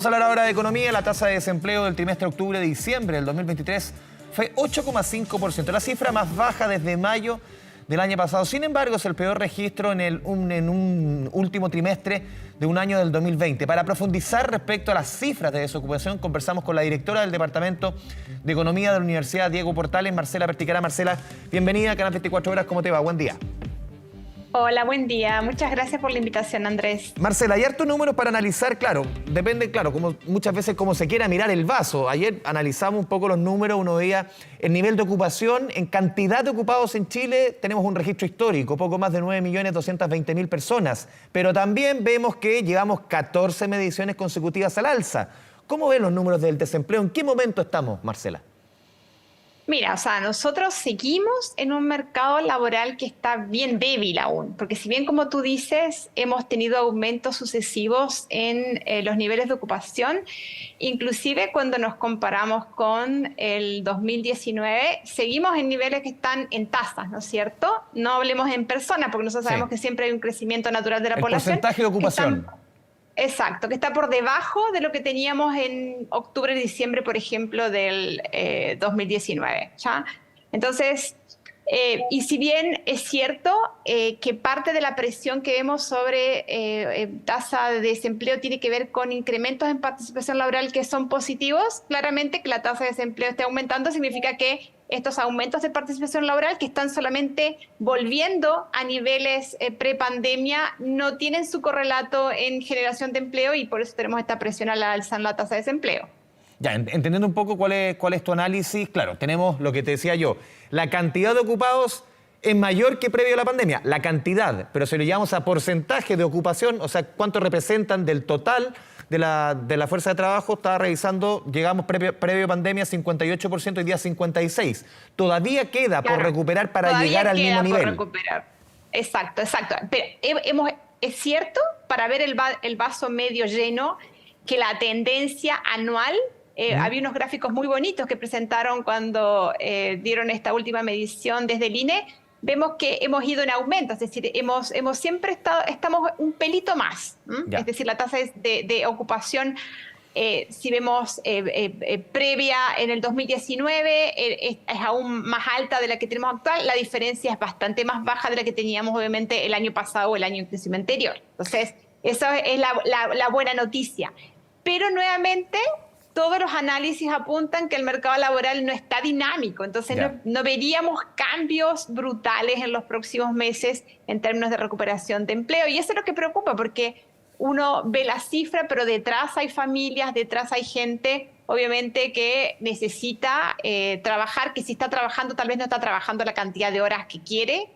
Vamos a hablar ahora de economía. La tasa de desempleo del trimestre octubre-diciembre del 2023 fue 8,5%, la cifra más baja desde mayo del año pasado. Sin embargo, es el peor registro en un último trimestre de un año del 2020. Para profundizar respecto a las cifras de desocupación, conversamos con la directora del Departamento de Economía de la Universidad Diego Portales, Marcela Perticara. Marcela, bienvenida a Canal 24 Horas. ¿Cómo te va? Buen día. Hola, buen día. Muchas gracias por la invitación, Andrés. Marcela, hay hartos números para analizar, claro, depende, claro, como muchas veces como se quiera mirar el vaso. Ayer analizamos un poco los números, uno veía el nivel de ocupación, en cantidad de ocupados en Chile tenemos un registro histórico, poco más de 9.220.000 personas, pero también vemos que llevamos 14 mediciones consecutivas al alza. ¿Cómo ven los números del desempleo? ¿En qué momento estamos, Marcela? Mira, nosotros seguimos en un mercado laboral que está bien débil aún, porque si bien, como tú dices, hemos tenido aumentos sucesivos en los niveles de ocupación, inclusive cuando nos comparamos con el 2019, seguimos en niveles que están en tasas, ¿no es cierto? No hablemos en personas, porque nosotros sabemos que siempre hay un crecimiento natural de la población. El porcentaje de ocupación. Exacto, que está por debajo de lo que teníamos en octubre y diciembre, por ejemplo, del 2019. ¿Ya? Entonces, y si bien es cierto que parte de la presión que vemos sobre tasa de desempleo tiene que ver con incrementos en participación laboral que son positivos, claramente que la tasa de desempleo esté aumentando significa que estos aumentos de participación laboral que están solamente volviendo a niveles prepandemia no tienen su correlato en generación de empleo y por eso tenemos esta presión a la alza en la tasa de desempleo. Ya, entendiendo un poco cuál es tu análisis, claro, tenemos lo que te decía yo, la cantidad de ocupados es mayor que previo a la pandemia, la cantidad, pero si lo llevamos a porcentaje de ocupación, o sea, cuánto representan del total de la fuerza de trabajo, estaba revisando, llegamos previo a pandemia 58%, hoy día 56%. Todavía queda por recuperar para llegar al mismo nivel. Recuperar. Exacto. Pero es cierto, para ver el vaso medio lleno, que la tendencia anual, había unos gráficos muy bonitos que presentaron cuando dieron esta última medición desde el INE. Vemos que hemos ido en aumento, es decir, hemos siempre estamos un pelito más. Es decir, la tasa de ocupación, si vemos previa en el 2019, es aún más alta de la que tenemos actual. La diferencia es bastante más baja de la que teníamos, obviamente, el año pasado o el año inclusive anterior. Entonces, esa es la buena noticia. Pero nuevamente, todos los análisis apuntan que el mercado laboral no está dinámico, entonces no veríamos cambios brutales en los próximos meses en términos de recuperación de empleo. Y eso es lo que preocupa, porque uno ve la cifra, pero detrás hay familias, detrás hay gente, obviamente, que necesita trabajar, que si está trabajando, tal vez no está trabajando la cantidad de horas que quiere,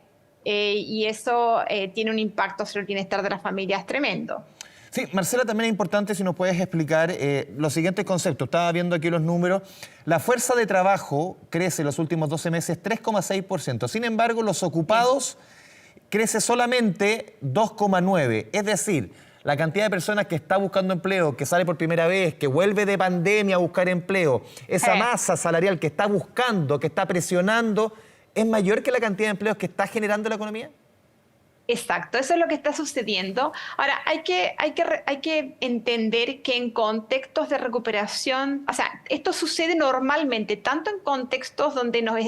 y eso tiene un impacto sobre el bienestar de las familias tremendo. Sí, Marcela, también es importante si nos puedes explicar los siguientes conceptos. Estaba viendo aquí los números. La fuerza de trabajo crece en los últimos 12 meses 3,6%. Sin embargo, los ocupados crece solamente 2,9%. Es decir, la cantidad de personas que está buscando empleo, que sale por primera vez, que vuelve de pandemia a buscar empleo, esa masa salarial que está buscando, que está presionando, ¿es mayor que la cantidad de empleos que está generando la economía? Exacto, eso es lo que está sucediendo. Ahora, hay que entender que en contextos de recuperación, o sea, esto sucede normalmente, tanto en contextos donde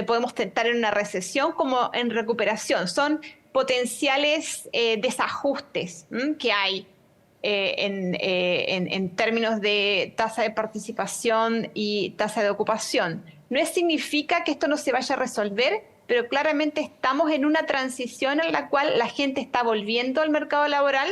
podemos estar en una recesión como en recuperación. Son potenciales desajustes que hay en términos de tasa de participación y tasa de ocupación. No significa que esto no se vaya a resolver, pero claramente estamos en una transición en la cual la gente está volviendo al mercado laboral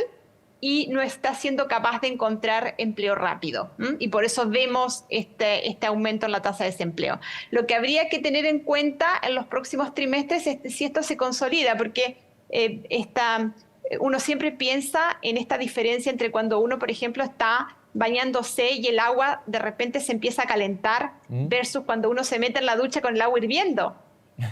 y no está siendo capaz de encontrar empleo rápido. Y por eso vemos este aumento en la tasa de desempleo. Lo que habría que tener en cuenta en los próximos trimestres es si esto se consolida, porque uno siempre piensa en esta diferencia entre cuando uno, por ejemplo, está bañándose y el agua de repente se empieza a calentar versus cuando uno se mete en la ducha con el agua hirviendo.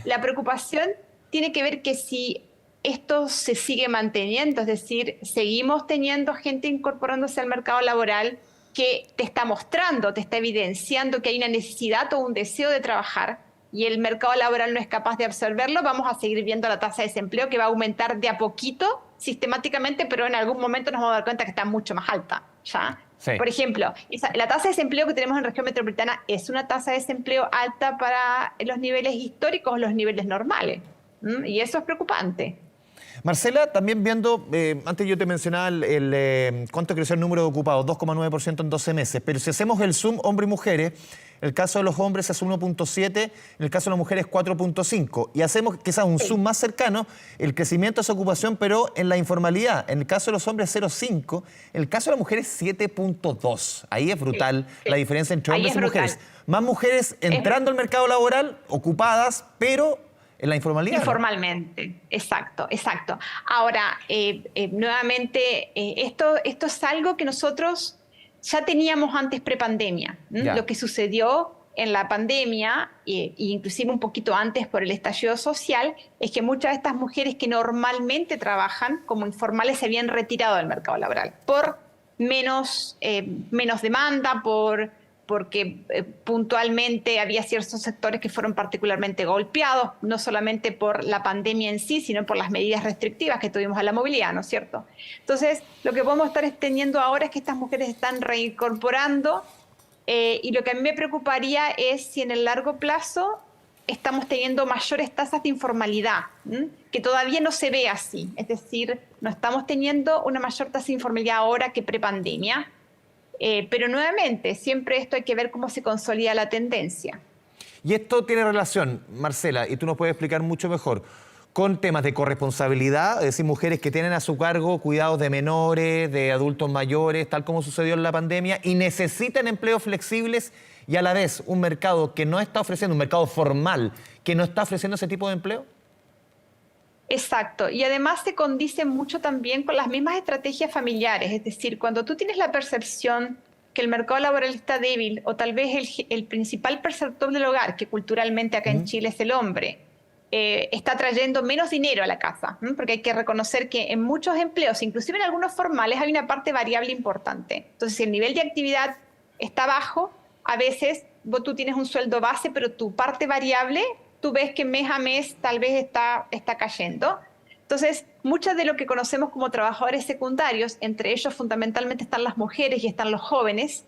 La preocupación tiene que ver que si esto se sigue manteniendo, es decir, seguimos teniendo gente incorporándose al mercado laboral que te está mostrando, te está evidenciando que hay una necesidad o un deseo de trabajar y el mercado laboral no es capaz de absorberlo, vamos a seguir viendo la tasa de desempleo que va a aumentar de a poquito sistemáticamente, pero en algún momento nos vamos a dar cuenta que está mucho más alta, ¿ya? Sí. Por ejemplo, la tasa de desempleo que tenemos en región metropolitana es una tasa de desempleo alta para los niveles históricos, los niveles normales. Y eso es preocupante. Marcela, también viendo, antes yo te mencionaba cuánto creció el número de ocupados, 2,9% en 12 meses, pero si hacemos el zoom hombre y mujeres, el caso de los hombres es 1,7, en el caso de las mujeres 4,5, y hacemos quizás un zoom más cercano, el crecimiento es ocupación, pero en la informalidad, en el caso de los hombres 0,5, en el caso de las mujeres 7,2. Ahí es brutal la diferencia entre hombres y mujeres. Más mujeres entrando al mercado laboral, ocupadas, pero en la informalidad. Informalmente, ¿no? Exacto, exacto. Ahora, nuevamente, esto es algo que nosotros ya teníamos antes prepandemia. Lo que sucedió en la pandemia, e inclusive un poquito antes por el estallido social, es que muchas de estas mujeres que normalmente trabajan como informales se habían retirado del mercado laboral por menos demanda, porque puntualmente había ciertos sectores que fueron particularmente golpeados, no solamente por la pandemia en sí, sino por las medidas restrictivas que tuvimos a la movilidad, ¿no es cierto? Entonces, lo que podemos estar teniendo ahora es que estas mujeres están reincorporando, y lo que a mí me preocuparía es si en el largo plazo estamos teniendo mayores tasas de informalidad, que todavía no se ve así. Es decir, no estamos teniendo una mayor tasa de informalidad ahora que prepandemia. Pero nuevamente, siempre esto hay que ver cómo se consolida la tendencia. Y esto tiene relación, Marcela, y tú nos puedes explicar mucho mejor, con temas de corresponsabilidad, es decir, mujeres que tienen a su cargo cuidados de menores, de adultos mayores, tal como sucedió en la pandemia, y necesitan empleos flexibles y a la vez un mercado que no está ofreciendo, un mercado formal, que no está ofreciendo ese tipo de empleo. Exacto, y además se condice mucho también con las mismas estrategias familiares, es decir, cuando tú tienes la percepción que el mercado laboral está débil o tal vez el principal perceptor del hogar, que culturalmente acá en Chile es el hombre, está trayendo menos dinero a la casa, porque hay que reconocer que en muchos empleos, inclusive en algunos formales, hay una parte variable importante. Entonces, si el nivel de actividad está bajo, a veces tú tienes un sueldo base, pero tu parte variable tú ves que mes a mes tal vez está cayendo. Entonces, muchas de lo que conocemos como trabajadores secundarios, entre ellos fundamentalmente están las mujeres y están los jóvenes,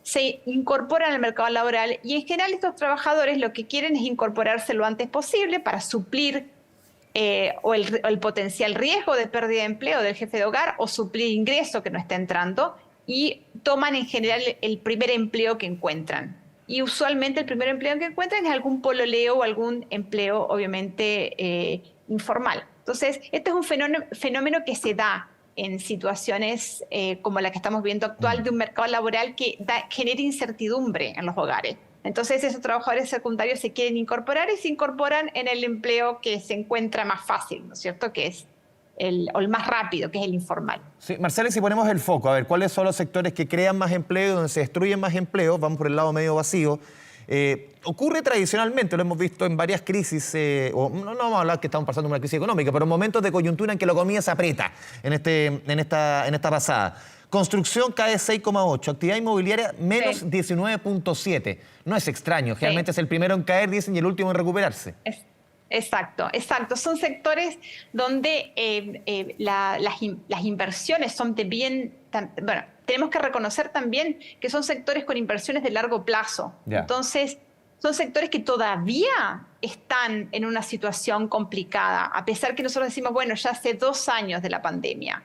se incorporan al mercado laboral y en general estos trabajadores lo que quieren es incorporarse lo antes posible para suplir o el potencial riesgo de pérdida de empleo del jefe de hogar o suplir ingreso que no está entrando y toman en general el primer empleo que encuentran. Y usualmente el primer empleo que encuentran es algún pololeo o algún empleo, obviamente, informal. Entonces, este es un fenómeno que se da en situaciones como la que estamos viendo actual de un mercado laboral que genera incertidumbre en los hogares. Entonces, esos trabajadores secundarios se quieren incorporar y se incorporan en el empleo que se encuentra más fácil, ¿no es cierto? Que es el más rápido, que es el informal. Sí, Marcela, si ponemos el foco, a ver, ¿cuáles son los sectores que crean más empleo y donde se destruyen más empleos? Vamos por el lado medio vacío. Ocurre tradicionalmente, lo hemos visto en varias crisis, no vamos a hablar que estamos pasando una crisis económica, pero en momentos de coyuntura en que la economía se aprieta en esta pasada. Construcción cae 6,8, actividad inmobiliaria menos 19,7. No es extraño, generalmente es el primero en caer, dicen, y el último en recuperarse. Exacto, exacto. Son sectores donde las inversiones son de bien... Bueno, tenemos que reconocer también que son sectores con inversiones de largo plazo. Yeah. Entonces, son sectores que todavía están en una situación complicada, a pesar que nosotros decimos, bueno, ya hace 2 años de la pandemia.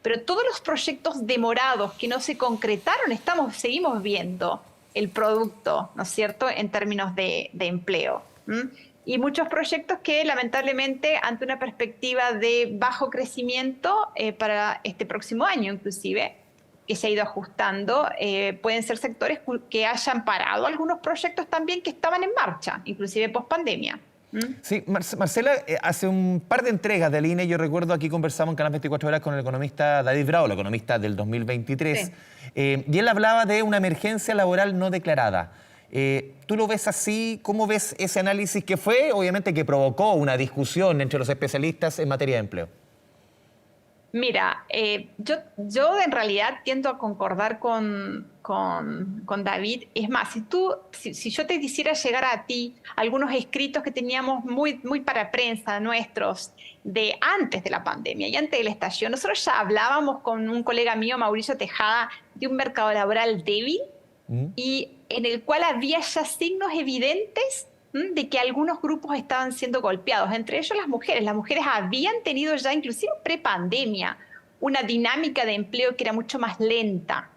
Pero todos los proyectos demorados que no se concretaron, seguimos viendo el producto, ¿no es cierto?, en términos de empleo. Y muchos proyectos que lamentablemente ante una perspectiva de bajo crecimiento para este próximo año inclusive, que se ha ido ajustando, pueden ser sectores que hayan parado algunos proyectos también que estaban en marcha, inclusive post pandemia. Sí, Marcela, hace un par de entregas del INE, yo recuerdo aquí conversamos en Canal 24 Horas con el economista David Bravo, el economista del 2023, sí. Y él hablaba de una emergencia laboral no declarada. ¿Tú lo ves así? ¿Cómo ves ese análisis que fue, obviamente, que provocó una discusión entre los especialistas en materia de empleo? Mira, yo en realidad tiendo a concordar con David. Es más, si yo te quisiera llegar a ti algunos escritos que teníamos muy para prensa nuestros de antes de la pandemia y antes del estallido, nosotros ya hablábamos con un colega mío, Mauricio Tejada, de un mercado laboral débil y en el cual había ya signos evidentes de que algunos grupos estaban siendo golpeados, entre ellos las mujeres. Las mujeres habían tenido ya, inclusive prepandemia, una dinámica de empleo que era mucho más lenta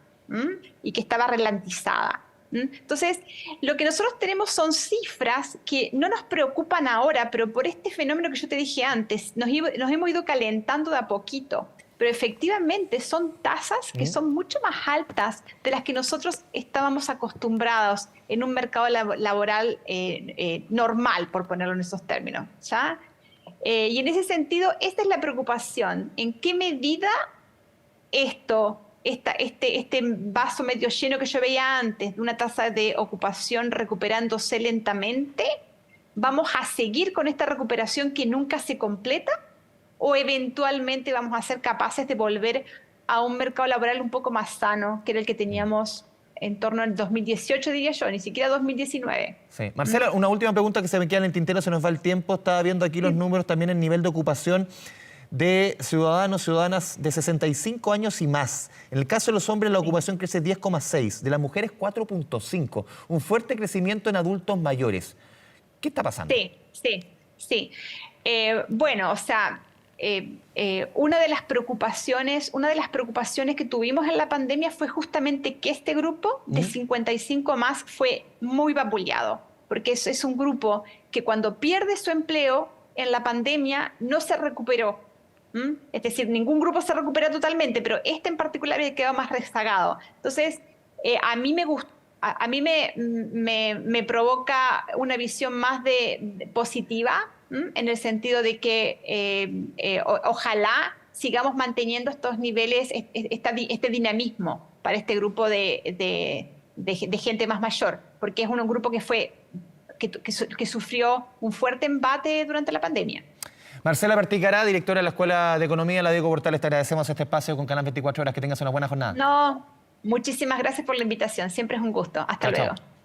y que estaba ralentizada. Entonces, lo que nosotros tenemos son cifras que no nos preocupan ahora, pero por este fenómeno que yo te dije antes, nos hemos ido calentando de a poquito. Pero efectivamente son tasas que son mucho más altas de las que nosotros estábamos acostumbrados en un mercado laboral normal, por ponerlo en esos términos, ¿ya? Y en ese sentido, esta es la preocupación. ¿En qué medida este vaso medio lleno que yo veía antes, de una tasa de ocupación recuperándose lentamente, vamos a seguir con esta recuperación que nunca se completa? ¿O eventualmente vamos a ser capaces de volver a un mercado laboral un poco más sano, que era el que teníamos en torno al 2018, diría yo, ni siquiera 2019? Sí. Marcela, una última pregunta que se me queda en el tintero, se nos va el tiempo. Estaba viendo aquí los números también en nivel de ocupación de ciudadanos, ciudadanas de 65 años y más. En el caso de los hombres, la ocupación crece 10,6, de las mujeres 4,5. Un fuerte crecimiento en adultos mayores. ¿Qué está pasando? Sí. Bueno, o sea, una de las preocupaciones que tuvimos en la pandemia fue justamente que este grupo de 55 más fue muy vapuleado, porque es un grupo que cuando pierde su empleo en la pandemia no se recuperó. Es decir, ningún grupo se recupera totalmente, pero este en particular quedó más rezagado. Entonces, a mí me provoca una visión más positiva, en el sentido de que ojalá sigamos manteniendo estos niveles, este dinamismo para este grupo de gente más mayor, porque es un grupo que sufrió un fuerte embate durante la pandemia. Marcela Perticará, directora de la Escuela de Economía, la Diego Portales, te agradecemos este espacio con Canal 24 Horas. Que tengas una buena jornada. No, muchísimas gracias por la invitación. Siempre es un gusto. Hasta luego. Chao.